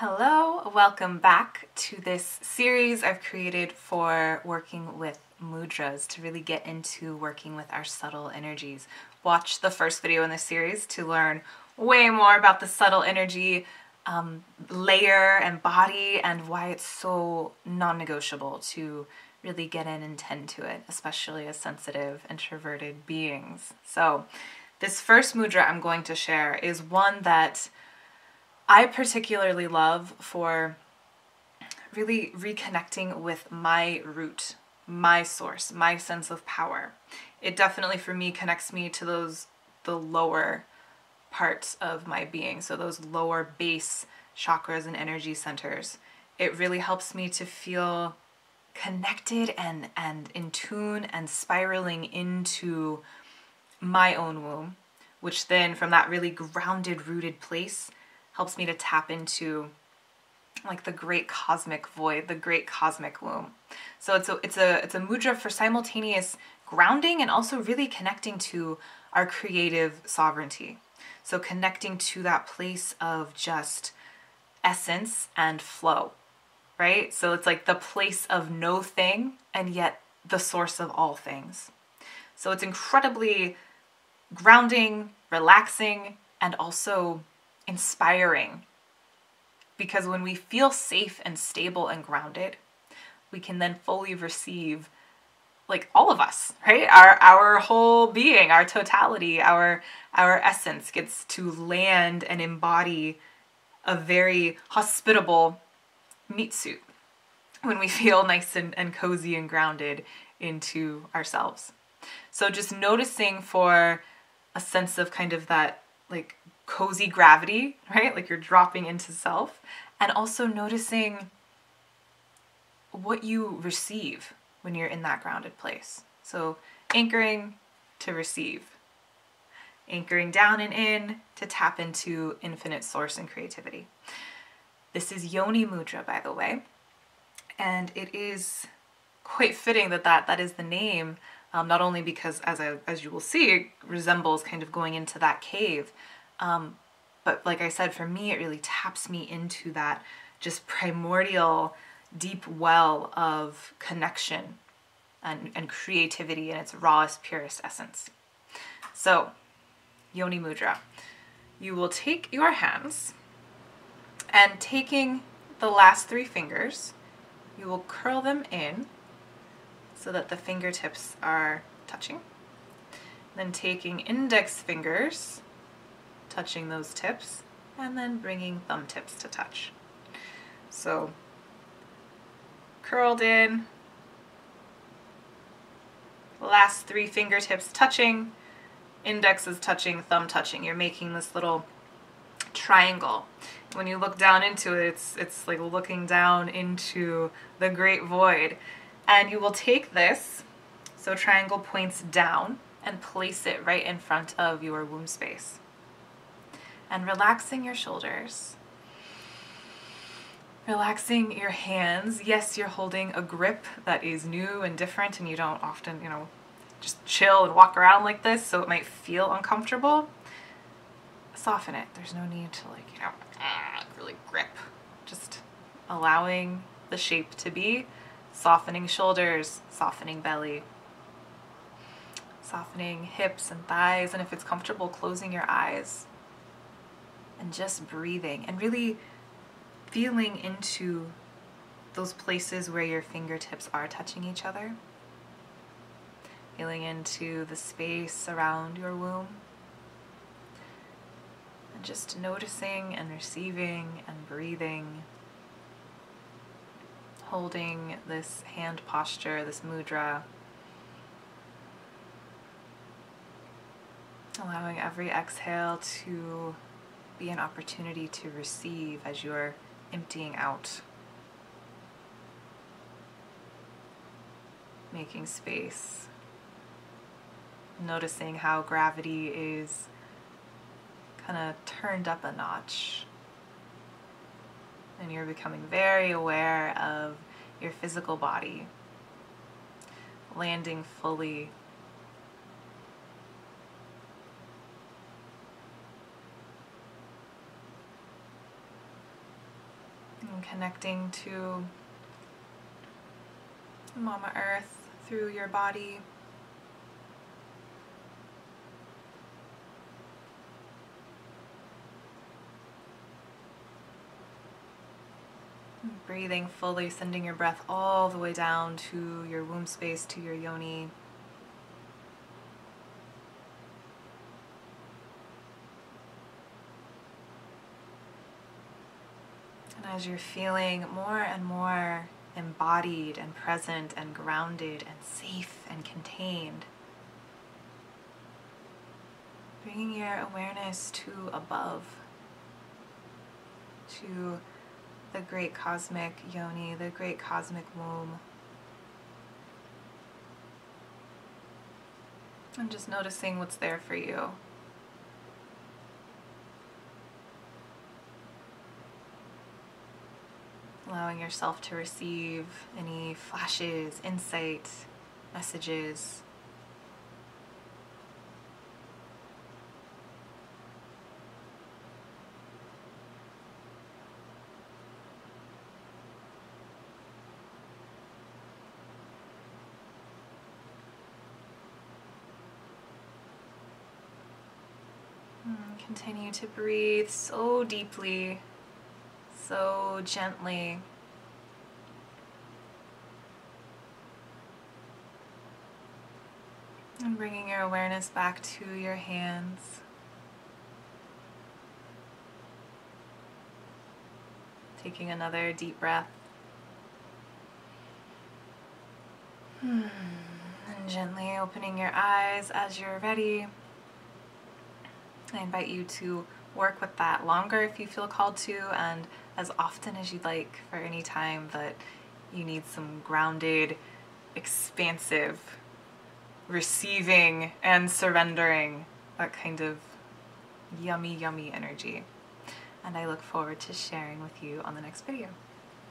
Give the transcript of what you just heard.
Hello, welcome back to this series I've created for working with mudras to really get into working with our subtle energies. Watch the first video in this series to learn way more about the subtle energy layer and body and why it's so non-negotiable to really get in and tend to it, especially as sensitive, introverted beings. So this first mudra I'm going to share is one that I particularly love for really reconnecting with my root, my source, my sense of power. It definitely for me connects me to the lower parts of my being, so those lower base chakras and energy centers. It really helps me to feel connected and in tune and spiraling into my own womb, which then from that really grounded, rooted place helps me to tap into like the great cosmic void, the great cosmic womb. So it's a mudra for simultaneous grounding and also really connecting to our creative sovereignty. So connecting to that place of just essence and flow, right? So it's like the place of no thing and yet the source of all things. So it's incredibly grounding, relaxing, and also inspiring, because when we feel safe and stable and grounded, we can then fully receive, like, all of us, right? Our whole being, our totality, our essence gets to land and embody a very hospitable meat suit when we feel nice and cozy and grounded into ourselves. So just noticing for a sense of kind of that like cozy gravity, right? Like you're dropping into self, and also noticing what you receive when you're in that grounded place. So anchoring to receive, anchoring down and in to tap into infinite source and creativity. This is Yoni Mudra, by the way, and it is quite fitting that is the name, not only because as you will see, it resembles kind of going into that cave, but like I said, for me, it really taps me into that just primordial, deep well of connection and creativity in its rawest, purest essence. So, Yoni Mudra. You will take your hands and taking the last three fingers, you will curl them in so that the fingertips are touching. Then taking index fingers, touching those tips, and then bringing thumb tips to touch. So curled in, last three fingertips touching, indexes touching, thumb touching. You're making this little triangle. When you look down into it, it's like looking down into the great void. And you will take this, so triangle points down, and place it right in front of your womb space. And relaxing your shoulders, relaxing your hands. Yes, you're holding a grip that is new and different, and you don't often, just chill and walk around like this, so it might feel uncomfortable. Soften it. There's no need to really grip. Just allowing the shape to be, softening shoulders, softening belly, softening hips and thighs, and if it's comfortable, closing your eyes. And just breathing and really feeling into those places where your fingertips are touching each other. Feeling into the space around your womb. And just noticing and receiving and breathing. Holding this hand posture, this mudra. Allowing every exhale to be an opportunity to receive as you're emptying out. Making space. Noticing how gravity is kind of turned up a notch. And you're becoming very aware of your physical body. Landing fully. And connecting to Mama Earth through your body. Breathing fully, sending your breath all the way down to your womb space, to your Yoni. And as you're feeling more and more embodied and present and grounded and safe and contained, bringing your awareness to above, to the great cosmic Yoni, the great cosmic womb. And just noticing what's there for you. Allowing yourself to receive any flashes, insight, messages. Continue to breathe so deeply, so gently. And bringing your awareness back to your hands. Taking another deep breath. And gently opening your eyes as you're ready. I invite you to work with that longer if you feel called to, and as often as you'd like, for any time that you need some grounded, expansive, receiving and surrendering, that kind of yummy, yummy energy. And I look forward to sharing with you on the next video.